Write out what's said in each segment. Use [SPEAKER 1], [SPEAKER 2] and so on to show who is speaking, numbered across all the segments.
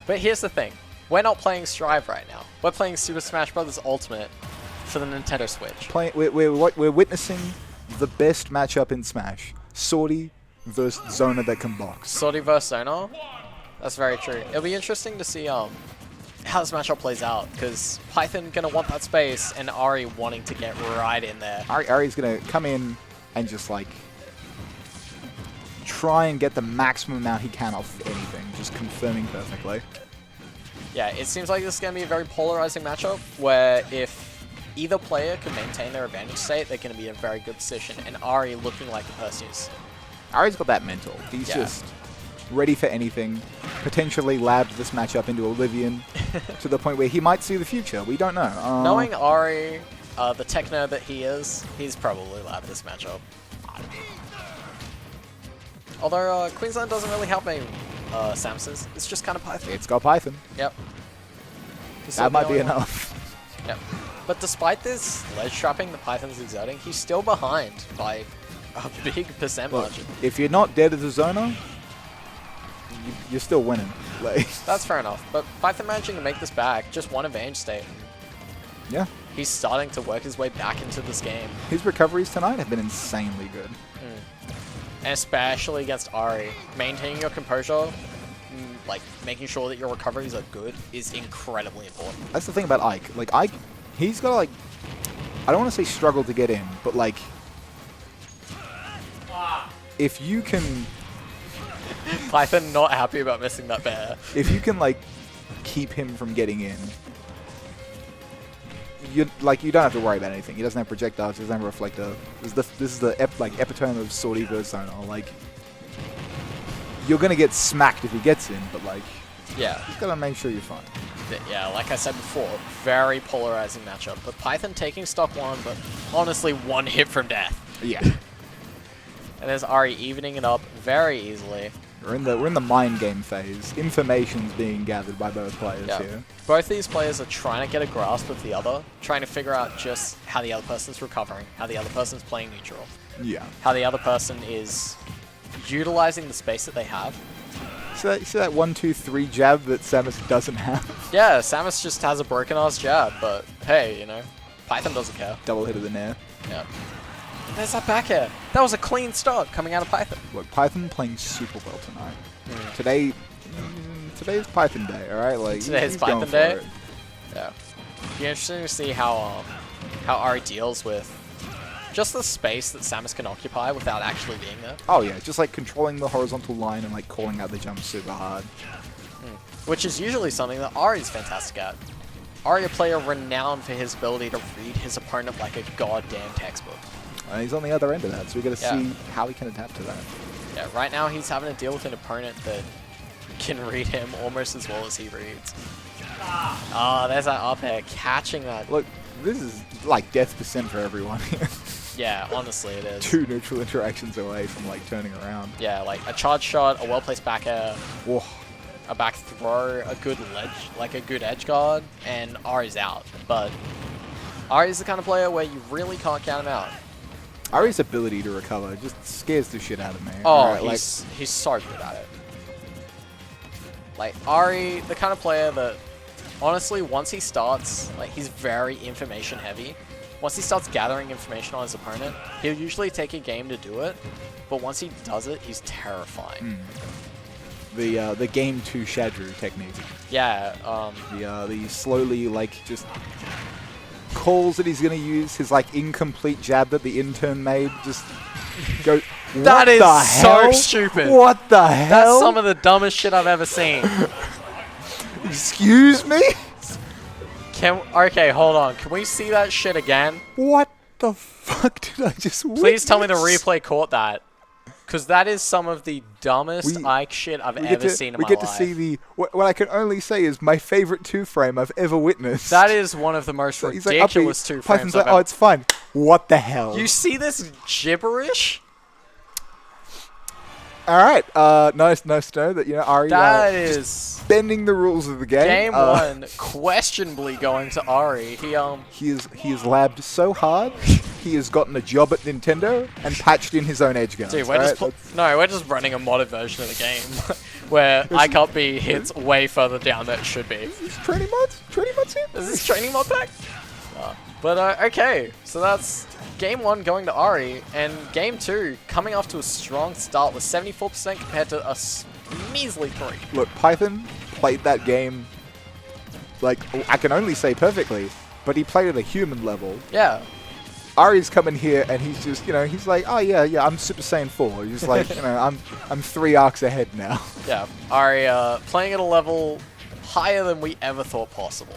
[SPEAKER 1] But here's the thing. We're not playing Strive right now. We're playing Super Smash Bros. Ultimate for the Nintendo Switch.
[SPEAKER 2] We're witnessing the best matchup in Smash. Swordy versus Zona that can box.
[SPEAKER 1] Swordy vs Zona? That's very true. It'll be interesting to see how this matchup plays out, because Python going to want that space and Ari wanting to get right in there.
[SPEAKER 2] Ari's going to come in and just like try and get the maximum amount he can off anything, just confirming perfectly.
[SPEAKER 1] Yeah, it seems like this is going to be a very polarizing matchup, where if either player can maintain their advantage state, they're going to be in a very good position, and Ari looking like the person who's...
[SPEAKER 2] Ari's got that mental. He's just ready for anything, potentially labbed this matchup into Oblivion to the point where he might see the future. We don't know.
[SPEAKER 1] Knowing Ari, the tech nerd that he is, he's probably labbed this matchup. Although Queensland doesn't really have many Samuses. It's just kind of Python.
[SPEAKER 2] It's got Python.
[SPEAKER 1] Yep.
[SPEAKER 2] That might be enough.
[SPEAKER 1] Yep. But despite this ledge trapping that Python's exerting, he's still behind by a big percent margin.
[SPEAKER 2] If you're not dead as a Zona, you're still winning. Like
[SPEAKER 1] that's fair enough. But Python managing to make this back, just one advantage state.
[SPEAKER 2] Yeah.
[SPEAKER 1] He's starting to work his way back into this game.
[SPEAKER 2] His recoveries tonight have been insanely good.
[SPEAKER 1] And especially against Ari. Maintaining your composure, like making sure that your recoveries are good, is incredibly important.
[SPEAKER 2] That's the thing about Ike. Like Ike, he's got to like, I don't want to say struggle to get in, but like, if you can...
[SPEAKER 1] Python not happy about missing that bear.
[SPEAKER 2] If you can like keep him from getting in, you don't have to worry about anything. He doesn't have projectiles. He doesn't have a reflector. This is the epitome of Swordy versus Zona. Like, you're gonna get smacked if he gets in, but like,
[SPEAKER 1] yeah,
[SPEAKER 2] you gotta make sure you're fine.
[SPEAKER 1] Yeah, like I said before, very polarizing matchup. But Python taking stock one, but honestly, one hit from death.
[SPEAKER 2] Yeah.
[SPEAKER 1] And there's Ari evening it up very easily.
[SPEAKER 2] We're in the mind game phase. Information's being gathered by both players here.
[SPEAKER 1] Both these players are trying to get a grasp of the other, trying to figure out just how the other person's recovering, how the other person's playing neutral.
[SPEAKER 2] Yeah.
[SPEAKER 1] How the other person is utilizing the space that they have.
[SPEAKER 2] So see that 1-2-3 jab that Samus doesn't have?
[SPEAKER 1] Yeah, Samus just has a broken ass jab, but hey, you know, Python doesn't care.
[SPEAKER 2] Double hit of the nair.
[SPEAKER 1] Yeah. There's that back air. That was a clean start coming out of Python.
[SPEAKER 2] Look, Python playing super well tonight. Today's Python day, alright? Like,
[SPEAKER 1] today's Python day? Yeah. Be interesting to see how Ari deals with just the space that Samus can occupy without actually being there.
[SPEAKER 2] Oh yeah, just like controlling the horizontal line and like calling out the jump super hard.
[SPEAKER 1] Which is usually something that Ari's fantastic at. Ari, a player renowned for his ability to read his opponent like a goddamn textbook.
[SPEAKER 2] And he's on the other end of that, so we got to see how he can adapt to that.
[SPEAKER 1] Yeah, right now he's having to deal with an opponent that can read him almost as well as he reads. Oh, there's that up air, catching that.
[SPEAKER 2] Look, this is like death percent for everyone here.
[SPEAKER 1] Yeah, honestly it is.
[SPEAKER 2] 2 neutral interactions away from like turning around.
[SPEAKER 1] Yeah, like a charge shot, a well-placed back air,
[SPEAKER 2] Whoa.
[SPEAKER 1] a back throw, a good ledge, like a good edge guard, and Ari's out. But Ari's the kind of player where you really can't count him out.
[SPEAKER 2] Ari's ability to recover just scares the shit out of me.
[SPEAKER 1] Oh,
[SPEAKER 2] right,
[SPEAKER 1] he's so good at it. Like, Ari, the kind of player that, honestly, once he starts, like, he's very information heavy. Once he starts gathering information on his opponent, he'll usually take a game to do it, but once he does it, he's terrifying.
[SPEAKER 2] The game 2 Shadru technique.
[SPEAKER 1] Yeah.
[SPEAKER 2] The slowly, like, just calls that he's going to use, his like incomplete jab that the intern made, just go,
[SPEAKER 1] that is so stupid.
[SPEAKER 2] What the hell?
[SPEAKER 1] That's some of the dumbest shit I've ever seen.
[SPEAKER 2] Excuse me?
[SPEAKER 1] Okay, hold on. Can we see that shit again?
[SPEAKER 2] What the fuck did I just
[SPEAKER 1] Please tell me the replay caught that. Because that is some of the dumbest Ike shit I've ever seen in my life.
[SPEAKER 2] We get to see the... What I can only say is my favorite 2-frame I've ever witnessed.
[SPEAKER 1] That is one of the most ridiculous 2-frames
[SPEAKER 2] Python's like, oh, it's fine. What the hell?
[SPEAKER 1] You see this gibberish?
[SPEAKER 2] Alright, nice to know that, you know, Ari
[SPEAKER 1] is
[SPEAKER 2] bending the rules of the game.
[SPEAKER 1] Game 1, questionably going to Ari.
[SPEAKER 2] He is labbed so hard he has gotten a job at Nintendo and patched in his own edge guards.
[SPEAKER 1] Dude, we're we're just running a modded version of the game where I can't be hits way further down than it should be.
[SPEAKER 2] Is this training mods? Training mods here?
[SPEAKER 1] Is this training mod pack? Okay, so that's game 1 going to Ari, and game 2 coming off to a strong start with 74% compared to a measly 3.
[SPEAKER 2] Look, Python played that game, like, I can only say perfectly, but he played at a human level.
[SPEAKER 1] Yeah.
[SPEAKER 2] Ari's coming here and he's just, he's like, oh yeah, I'm Super Saiyan 4. He's like, I'm 3 arcs ahead now.
[SPEAKER 1] Yeah, Ari playing at a level higher than we ever thought possible.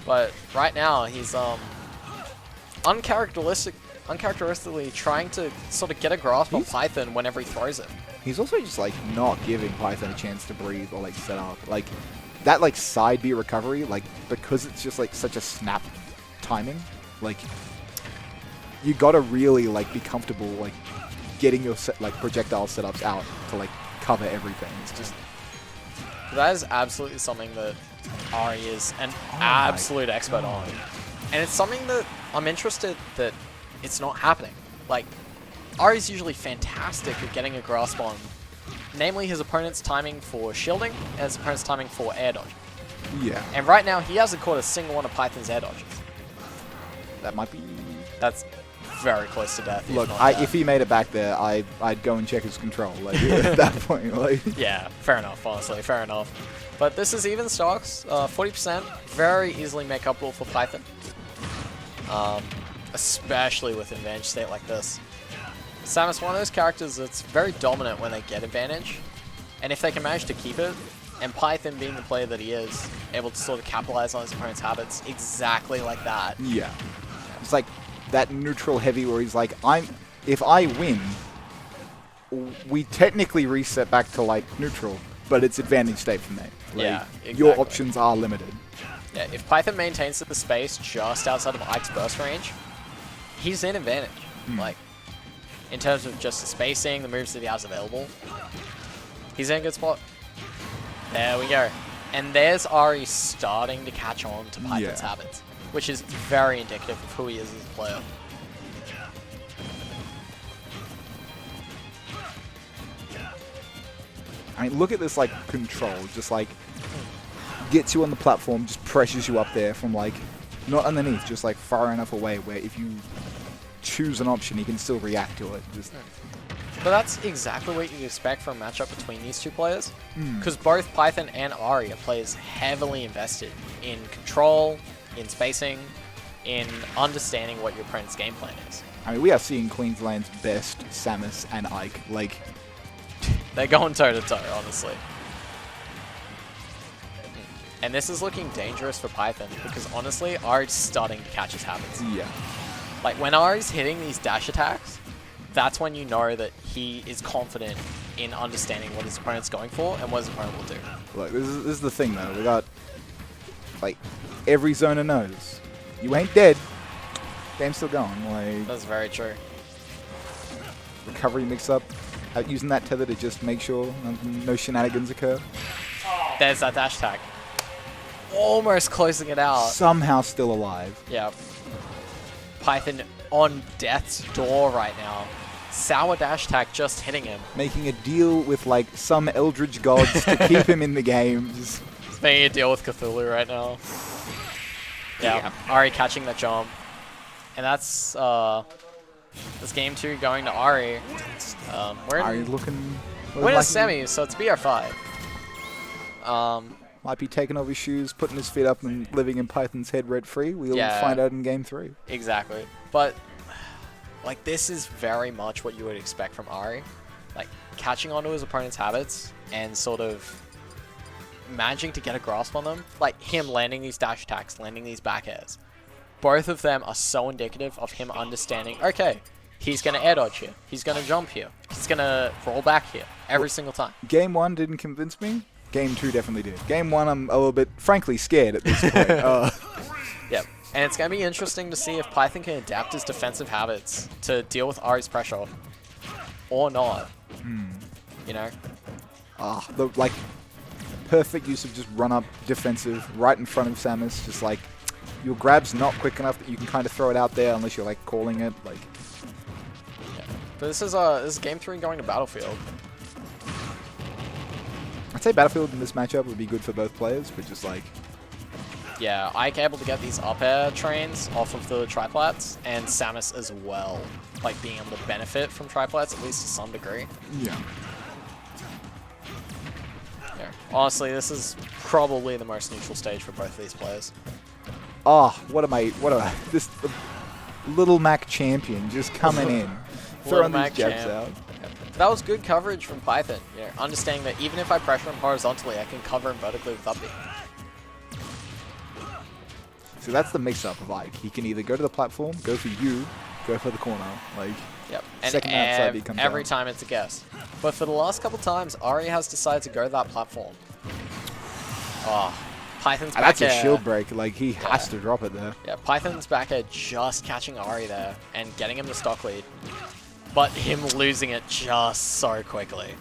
[SPEAKER 1] But right now he's uncharacteristically trying to sort of get a grasp on Python whenever he throws it.
[SPEAKER 2] He's also just like not giving Python a chance to breathe or like set up. Like that like side B recovery, like because it's just like such a snap timing, like you gotta really like be comfortable like getting your projectile setups out to like cover everything. It's just
[SPEAKER 1] that is absolutely something that Ari is an absolute expert on. And it's something that I'm interested that it's not happening. Like, Ari's usually fantastic at getting a grasp on, namely his opponent's timing for shielding and his opponent's timing for air dodge.
[SPEAKER 2] Yeah.
[SPEAKER 1] And right now, he hasn't caught a single one of Python's air dodges.
[SPEAKER 2] That might be...
[SPEAKER 1] That's very close to death.
[SPEAKER 2] Look, if he made it back there, I'd go and check his control. Like, at that point, like...
[SPEAKER 1] Yeah, fair enough, honestly, fair enough. But this is even stocks, 40%, very easily make upable for Python. Especially with advantage state like this. Samus, one of those characters that's very dominant when they get advantage, and if they can manage to keep it, and Python being the player that he is, able to sort of capitalize on his opponent's habits exactly like that.
[SPEAKER 2] Yeah. It's like that neutral heavy where he's like, if I win, we technically reset back to like neutral, but it's advantage state for me. Like,
[SPEAKER 1] yeah, exactly.
[SPEAKER 2] Your options are limited.
[SPEAKER 1] Yeah, if Python maintains the space just outside of Ike's burst range, he's in advantage. Like, in terms of just the spacing, the moves that he has available, he's in a good spot. There we go. And there's Ari starting to catch on to Python's habits, which is very indicative of who he is as a player.
[SPEAKER 2] I mean, look at this, like, control. Just, like, gets you on the platform, just pressures you up there from, like, not underneath, just, like, far enough away where if you choose an option, you can still react to it. Just
[SPEAKER 1] But that's exactly what you'd expect from a matchup between these two players. Because both Python and Ari are players heavily invested in control, in spacing, in understanding what your opponent's game plan is.
[SPEAKER 2] I mean, we are seeing Queensland's best Samus and Ike. Like,
[SPEAKER 1] they're going toe-to-toe, honestly. And this is looking dangerous for Python because, honestly, Ari's starting to catch his habits.
[SPEAKER 2] yeah.
[SPEAKER 1] Like, when Ari's hitting these dash attacks, that's when you know that he is confident in understanding what his opponent's going for and what his opponent will do.
[SPEAKER 2] Look, this is the thing, though. We got, like, every zoner knows. You ain't dead. Game's still going. Like,
[SPEAKER 1] That's very true.
[SPEAKER 2] recovery mix-up. Using that tether to just make sure no shenanigans occur.
[SPEAKER 1] There's that dash attack. Almost closing it out.
[SPEAKER 2] Somehow still alive.
[SPEAKER 1] Yeah. Python on death's door right now. Sour dash attack just hitting him.
[SPEAKER 2] Making a deal with, like, some eldritch gods to keep him in the game. Just
[SPEAKER 1] He's making a deal with Cthulhu right now. Yeah. Ari catching that jump. And that's game 2 going to Ari. We're
[SPEAKER 2] Ari looking
[SPEAKER 1] in a semi, so it's BR5.
[SPEAKER 2] Might be taking off his shoes, putting his feet up, and living in Python's head rent-free. We'll find out in game 3.
[SPEAKER 1] Exactly. But, like, this is very much what you would expect from Ari. Like, catching onto his opponent's habits and sort of managing to get a grasp on them. Like, him landing these dash attacks, landing these back airs. Both of them are so indicative of him understanding, okay, he's going to air dodge here. He's going to jump here. He's going to roll back here every single time.
[SPEAKER 2] Game 1 didn't convince me. Game 2 definitely did. Game 1, I'm a little bit, frankly, scared at this point.
[SPEAKER 1] Yep. And it's going to be interesting to see if Python can adapt his defensive habits to deal with Ari's pressure or not. You know?
[SPEAKER 2] The, like, perfect use of just run-up defensive right in front of Samus. Just, like, your grab's not quick enough that you can kind of throw it out there unless you're like calling it. Like,
[SPEAKER 1] Yeah. But this is game 3 going to Battlefield.
[SPEAKER 2] I'd say Battlefield in this matchup would be good for both players, but just like,
[SPEAKER 1] Yeah, Ike able to get these up air trains off of the triplats, and Samus as well, like being able to benefit from triplats at least to some degree.
[SPEAKER 2] yeah.
[SPEAKER 1] Yeah. Honestly, this is probably the most neutral stage for both of these players.
[SPEAKER 2] Oh, this Little Mac champion just coming in, throwing these jabs out.
[SPEAKER 1] That was good coverage from Python. You know, understanding that even if I pressure him horizontally, I can cover him vertically with up B.
[SPEAKER 2] So that's the mix-up of Ike. He can either go to the platform, go for you, go for the corner. Like,
[SPEAKER 1] yep. And
[SPEAKER 2] second outside he comes
[SPEAKER 1] every
[SPEAKER 2] out.
[SPEAKER 1] time it's a guess. But for the last couple times, Ari has decided to go to that platform. Oh, Python's back
[SPEAKER 2] That's
[SPEAKER 1] air.
[SPEAKER 2] a shield break. Like, he has to drop it there.
[SPEAKER 1] Yeah, Python's back air just catching Ari there and getting him the stock lead. But him losing it just so quickly.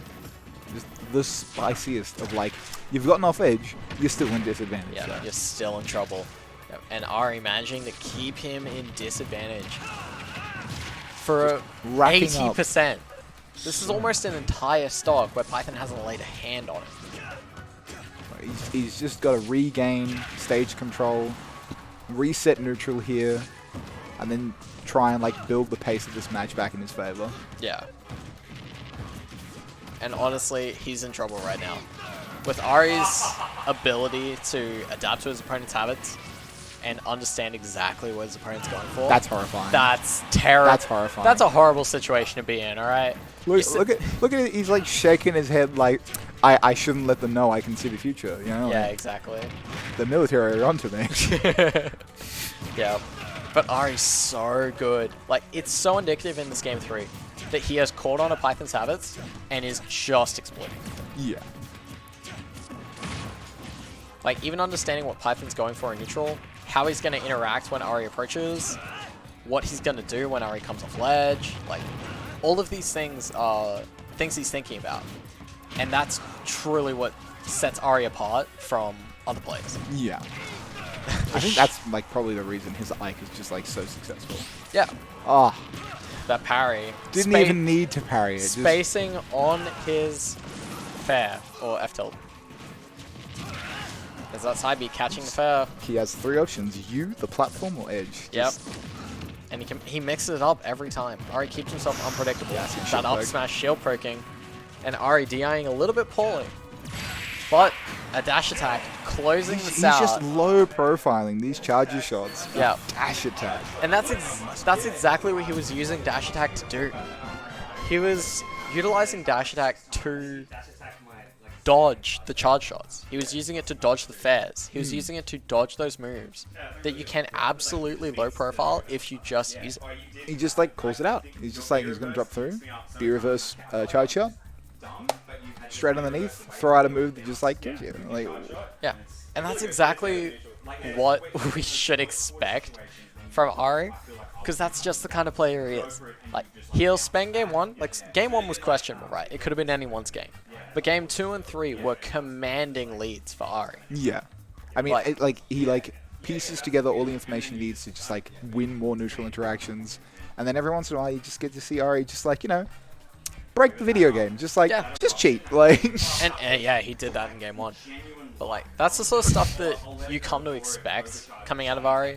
[SPEAKER 2] Just the spiciest of, like, you've gotten off edge, you're still in disadvantage.
[SPEAKER 1] Yeah,
[SPEAKER 2] so.
[SPEAKER 1] you're still in trouble. Yep. And Ari managing to keep him in disadvantage for
[SPEAKER 2] racking
[SPEAKER 1] 80%. This is almost an entire stock where Python hasn't laid a hand on it.
[SPEAKER 2] He's just got to regain stage control, reset neutral here, and then try and like build the pace of this match back in his favor.
[SPEAKER 1] Yeah. And honestly, he's in trouble right now. With Ari's ability to adapt to his opponent's habits and understand exactly what his opponent's going for.
[SPEAKER 2] That's horrifying.
[SPEAKER 1] That's terrible.
[SPEAKER 2] That's horrifying.
[SPEAKER 1] That's a horrible situation to be in, alright?
[SPEAKER 2] Look at it. He's like shaking his head like, I shouldn't let them know I can see the future. You know?
[SPEAKER 1] Yeah,
[SPEAKER 2] like,
[SPEAKER 1] exactly.
[SPEAKER 2] the military are onto me.
[SPEAKER 1] Yeah. But Ari's so good. Like, it's so indicative in this game 3 that he has caught on to Python's habits and is just exploiting them.
[SPEAKER 2] Yeah.
[SPEAKER 1] Like, even understanding what Python's going for in neutral, how he's going to interact when Ari approaches, what he's going to do when Ari comes off ledge, like, all of these things are things he's thinking about. And that's truly what sets Ari apart from other players.
[SPEAKER 2] Yeah. I think that's like probably the reason his Ike is just like so successful.
[SPEAKER 1] Yeah.
[SPEAKER 2] Oh,
[SPEAKER 1] That parry.
[SPEAKER 2] didn't even need to parry it.
[SPEAKER 1] Spacing on his fair, or F tilt. Is that side B catching the fair?
[SPEAKER 2] He has 3 options: you, the platform, or edge.
[SPEAKER 1] Yep.
[SPEAKER 2] Just
[SPEAKER 1] And he mixes it up every time. Ari keeps himself unpredictable.
[SPEAKER 2] Yeah, some
[SPEAKER 1] That
[SPEAKER 2] shield
[SPEAKER 1] up
[SPEAKER 2] poke.
[SPEAKER 1] smash shield poking. And Ari DIing a little bit poorly. But a dash attack closing
[SPEAKER 2] he's
[SPEAKER 1] this out.
[SPEAKER 2] just low profiling these charger shots.
[SPEAKER 1] Yeah.
[SPEAKER 2] Dash attack.
[SPEAKER 1] And that's exactly what he was using dash attack to do. He was utilizing dash attack to dodge the charge shots. He was using it to dodge the fairs. He was using it to dodge those moves that you can absolutely low profile if you just use it.
[SPEAKER 2] He just like calls it out. He's just like, he's gonna drop through, B reverse charge shot, straight underneath, throw out a move that just like kills you. Like,
[SPEAKER 1] Yeah, and that's exactly what we should expect from Ari, because that's just the kind of player he is. Like, he'll spend game 1, like game 1 was questionable, right? It could have been anyone's game. But game 2 and 3 were commanding leads for Ari.
[SPEAKER 2] yeah. I mean, he like pieces together all the information he needs to just like win more neutral interactions, and then every once in a while you just get to see Ari just like, you know, break the video game, just like, just cheat, like.
[SPEAKER 1] And yeah, he did that in game 1. But like, that's the sort of stuff that you come to expect coming out of Ari.